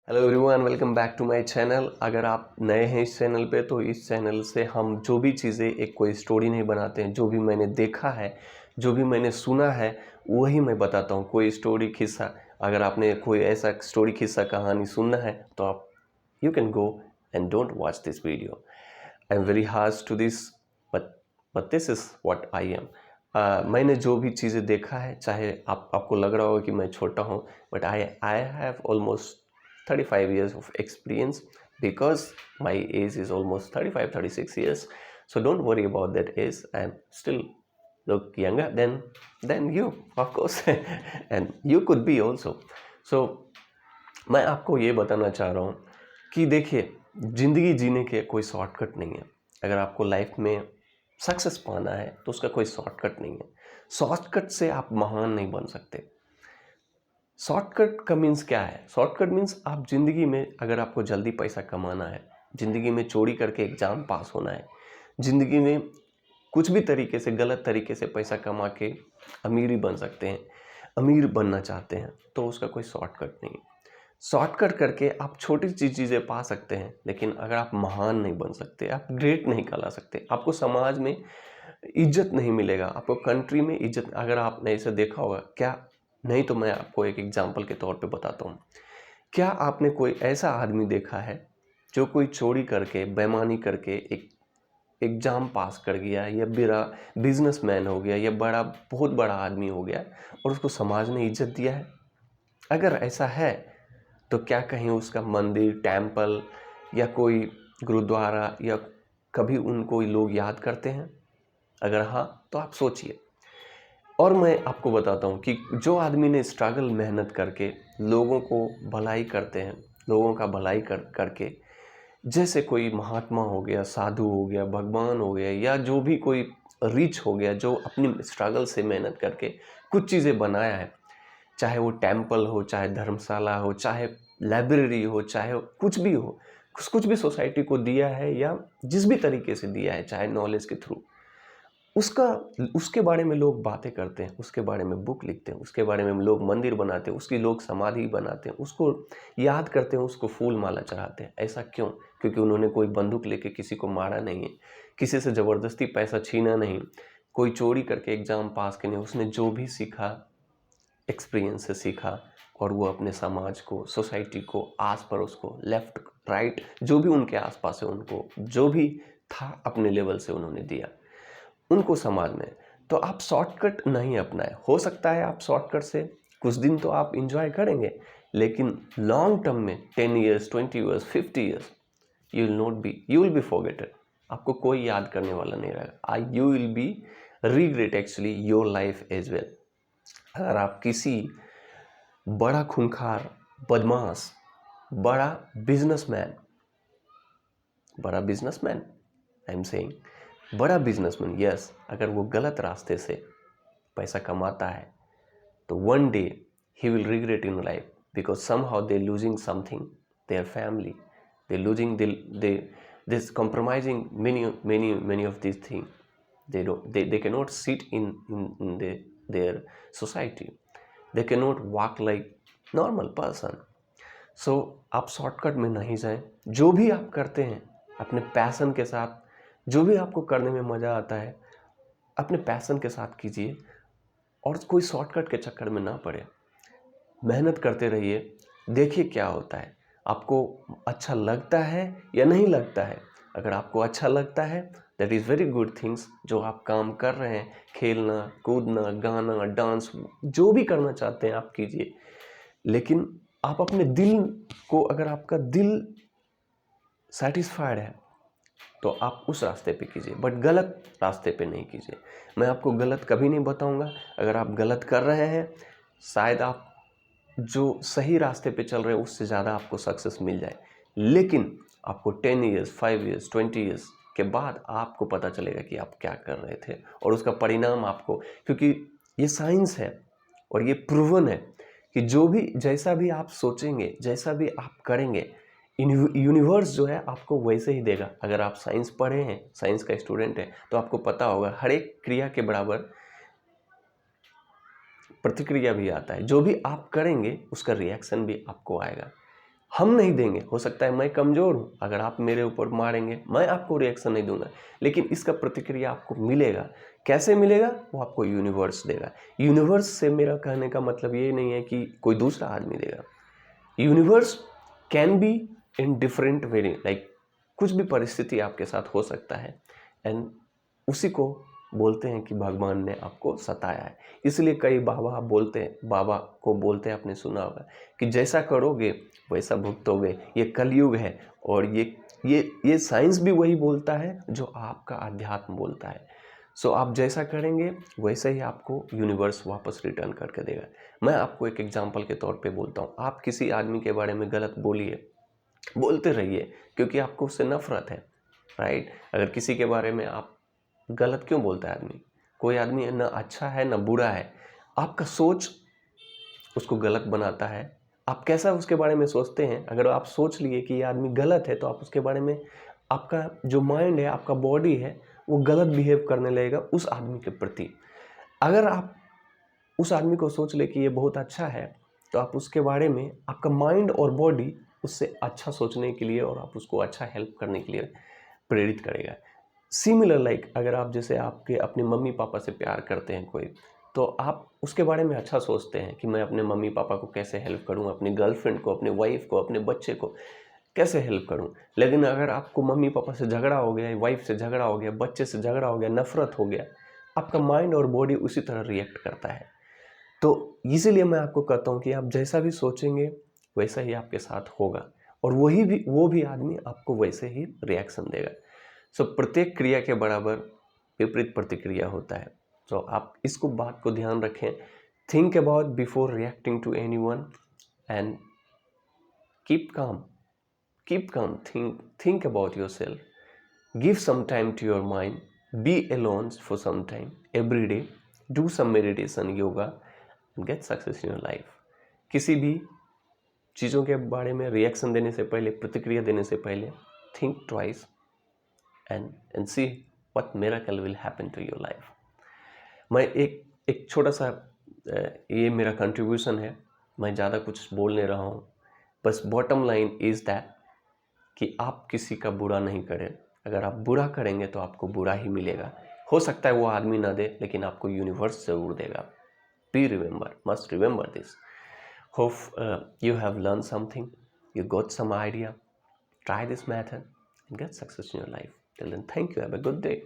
Hello everyone, welcome back to my channel. अगर आप नए हैं इस चैनल पे तो इस चैनल से हम जो भी चीज़ें एक कोई स्टोरी नहीं बनाते हैं, जो भी मैंने देखा है, जो भी मैंने सुना है वही मैं बताता हूँ। कोई स्टोरी किस्सा, अगर आपने कोई ऐसा स्टोरी किस्सा कहानी सुनना है तो आप you can go and don't watch this video. I am very harsh to this, but this is what I am. मैंने जो भी चीज़ें देखा है, चाहे आपको लग रहा होगा कि मैं छोटा हूँ, but I have almost 35 years of experience because my age is almost 35-36 years. So don't worry about that age. I'm still look younger than you, of course. And you could be also. So मैं आपको ये बताना चाह रहा हूँ कि देखिए, ज़िंदगी जीने के कोई शॉर्टकट नहीं है। अगर आपको लाइफ में सक्सेस पाना है तो उसका कोई शॉर्टकट नहीं है। शॉर्टकट से आप महान नहीं बन सकते। शॉर्टकट का मीन्स क्या है? शॉर्टकट मीन्स आप ज़िंदगी में, अगर आपको जल्दी पैसा कमाना है, ज़िंदगी में चोरी करके एग्ज़ाम पास होना है, ज़िंदगी में कुछ भी तरीके से, गलत तरीके से पैसा कमा के अमीर ही बन सकते हैं, अमीर बनना चाहते हैं, तो उसका कोई शॉर्टकट नहीं है। शॉर्टकट करके आप छोटी सी चीज़ें पा सकते हैं, लेकिन अगर आप महान नहीं बन सकते, आप ग्रेट नहीं कहला सकते, आपको समाज में इज्जत नहीं मिलेगा, आपको कंट्री में इज्जत। अगर आपने इसे देखा होगा क्या, नहीं तो मैं आपको एक एग्जांपल के तौर पे बताता हूँ। क्या आपने कोई ऐसा आदमी देखा है जो कोई चोरी करके, बेईमानी करके एक एग्ज़ाम पास कर गया, या बड़ा बिजनेसमैन हो गया, या बहुत बड़ा आदमी हो गया और उसको समाज ने इज्जत दिया है? अगर ऐसा है तो क्या कहीं उसका मंदिर, टेम्पल या कोई गुरुद्वारा, या कभी उनको लोग याद करते हैं? अगर हाँ, तो आप सोचिए। और मैं आपको बताता हूँ कि जो आदमी ने स्ट्रगल, मेहनत करके लोगों को भलाई करते हैं, लोगों का भलाई करके, जैसे कोई महात्मा हो गया, साधु हो गया, भगवान हो गया, या जो भी कोई रिच हो गया, जो अपनी स्ट्रगल से मेहनत करके कुछ चीज़ें बनाया है, चाहे वो टेम्पल हो, चाहे धर्मशाला हो, चाहे लाइब्रेरी हो, चाहे कुछ भी हो, कुछ भी सोसाइटी को दिया है, या जिस भी तरीके से दिया है, चाहे नॉलेज के थ्रू, उसके बारे में लोग बातें करते हैं, उसके बारे में बुक लिखते हैं, उसके बारे में लोग मंदिर बनाते हैं, उसकी लोग समाधि बनाते हैं, उसको याद करते हैं, उसको फूल माला चढ़ाते हैं। ऐसा क्यों? क्योंकि उन्होंने कोई बंदूक लेके किसी को मारा नहीं है, किसी से ज़बरदस्ती पैसा छीना नहीं, कोई चोरी करके एग्ज़ाम पास के नहीं। उसने जो भी सीखा, एक्सपीरियंस से सीखा, और वो अपने समाज को, सोसाइटी को, आस पड़ोस को, लेफ़्ट राइट, जो भी उनके आसपास है, उनको जो भी था अपने लेवल से उन्होंने दिया उनको समाज में। तो आप शॉर्टकट नहीं अपनाएं। हो सकता है आप शॉर्टकट से कुछ दिन तो आप इंजॉय करेंगे, लेकिन लॉन्ग टर्म में 10 years, 20 years, 50 years, you will be forgeted. आपको कोई याद करने वाला नहीं रहेगा। You will be regret actually your life as well. अगर आप किसी बड़ा खूंखार, बदमाश, बड़ा बिजनेसमैन, आई एम सेइंग बड़ा बिजनेसमैन, यस, अगर वो गलत रास्ते से पैसा कमाता है तो one day he will regret in life, because somehow they losing something, their family, they losing, they this compromising many of these things. They cannot sit in their society. They cannot walk like normal person. सो आप shortcut में नहीं जाएं। जो भी आप करते हैं अपने पैशन के साथ, जो भी आपको करने में मज़ा आता है अपने पैशन के साथ कीजिए, और कोई शॉर्टकट के चक्कर में ना पड़े। मेहनत करते रहिए, देखिए क्या होता है। आपको अच्छा लगता है या नहीं लगता है? अगर आपको अच्छा लगता है, that is very good things. जो आप काम कर रहे हैं, खेलना, कूदना, गाना, डांस, जो भी करना चाहते हैं आप कीजिए, लेकिन आप अपने दिल को, अगर आपका दिल सेटिस्फाइड है तो आप उस रास्ते पे कीजिए, बट गलत रास्ते पे नहीं कीजिए। मैं आपको गलत कभी नहीं बताऊंगा। अगर आप गलत कर रहे हैं, शायद आप जो सही रास्ते पे चल रहे हैं उससे ज़्यादा आपको सक्सेस मिल जाए, लेकिन आपको 10 ईयर्स, 5 ईयर्स, 20 ईयर्स के बाद आपको पता चलेगा कि आप क्या कर रहे थे, और उसका परिणाम आपको, क्योंकि ये साइंस है और ये प्रूवन है कि जो भी, जैसा भी आप सोचेंगे, जैसा भी आप करेंगे, यूनिवर्स जो है आपको वैसे ही देगा। अगर आप साइंस पढ़े हैं, साइंस का स्टूडेंट है, तो आपको पता होगा हर एक क्रिया के बराबर प्रतिक्रिया भी आता है। जो भी आप करेंगे उसका रिएक्शन भी आपको आएगा। हम नहीं देंगे, हो सकता है मैं कमज़ोर हूँ, अगर आप मेरे ऊपर मारेंगे मैं आपको रिएक्शन नहीं दूंगा, लेकिन इसका प्रतिक्रिया आपको मिलेगा। कैसे मिलेगा? वो आपको यूनिवर्स देगा। यूनिवर्स से मेरा कहने का मतलब ये नहीं है कि कोई दूसरा आदमी देगा। Universe can be in different very, like कुछ भी परिस्थिति आपके साथ हो सकता है, एंड उसी को बोलते हैं कि भगवान ने आपको सताया है। इसलिए कई बाबा बोलते हैं, बाबा को बोलते हैं, आपने सुना होगा कि जैसा करोगे वैसा भुगतोगे। ये कलयुग है, और ये साइंस भी वही बोलता है जो आपका अध्यात्म बोलता है। सो आप जैसा करेंगे वैसे ही आपको यूनिवर्स वापस रिटर्न करके देगा। मैं आपको एक एग्जांपल के तौर पे बोलता हूँ। आप किसी आदमी के बारे में गलत बोलिए, बोलते रहिए, क्योंकि आपको उससे नफरत है, राइट। अगर किसी के बारे में आप गलत क्यों बोलता है आदमी? कोई आदमी ना अच्छा है ना बुरा है, आपका सोच उसको गलत बनाता है। आप कैसा उसके बारे में सोचते हैं, अगर आप सोच लिए कि ये आदमी गलत है, तो आप उसके बारे में, आपका जो माइंड है, आपका बॉडी है, वो गलत बिहेव करने लगेगा उस आदमी के प्रति। अगर आप उस आदमी को सोच ले कि ये बहुत अच्छा है, तो आप उसके बारे में, आपका माइंड और बॉडी उससे अच्छा सोचने के लिए और आप उसको अच्छा हेल्प करने के लिए प्रेरित करेगा। सिमिलर लाइक अगर आप जैसे आपके अपने मम्मी पापा से प्यार करते हैं कोई, तो आप उसके बारे में अच्छा सोचते हैं कि मैं अपने मम्मी पापा को कैसे हेल्प करूं, अपनी गर्लफ्रेंड को, अपने वाइफ को, अपने बच्चे को कैसे हेल्प करूं। लेकिन अगर आपको मम्मी पापा से झगड़ा हो गया, वाइफ से झगड़ा हो गया, बच्चे से झगड़ा हो गया, नफरत हो गया, आपका माइंड और बॉडी उसी तरह रिएक्ट करता है। तो इसीलिए मैं आपको कहता हूँ कि आप जैसा भी सोचेंगे वैसा ही आपके साथ होगा, और वो भी आदमी आपको वैसे ही रिएक्शन देगा। सो प्रत्येक क्रिया के बराबर विपरीत प्रतिक्रिया होता है। सो आप इसको बात को ध्यान रखें। Think about before reacting to anyone, and keep calm, think about yourself, give some time to your mind, be alone for some time every day, do some meditation, yoga, and get success in your life. किसी भी चीज़ों के बारे में reaction देने से पहले, प्रतिक्रिया देने से पहले, think twice and see what miracle will happen to your life. मैं एक छोटा सा ये मेरा कंट्रीब्यूशन है, मैं ज़्यादा कुछ बोल नहीं रहा हूँ, बस बॉटम लाइन इज़ दैट कि आप किसी का बुरा नहीं करें। अगर आप बुरा करेंगे तो आपको बुरा ही मिलेगा। हो सकता है वो आदमी ना दे, लेकिन आपको यूनिवर्स ज़रूर देगा। Be remember, must remember this. Hope you have learn something, you got some idea. Try this method and get success in your life. Till then, thank you. Have a good day.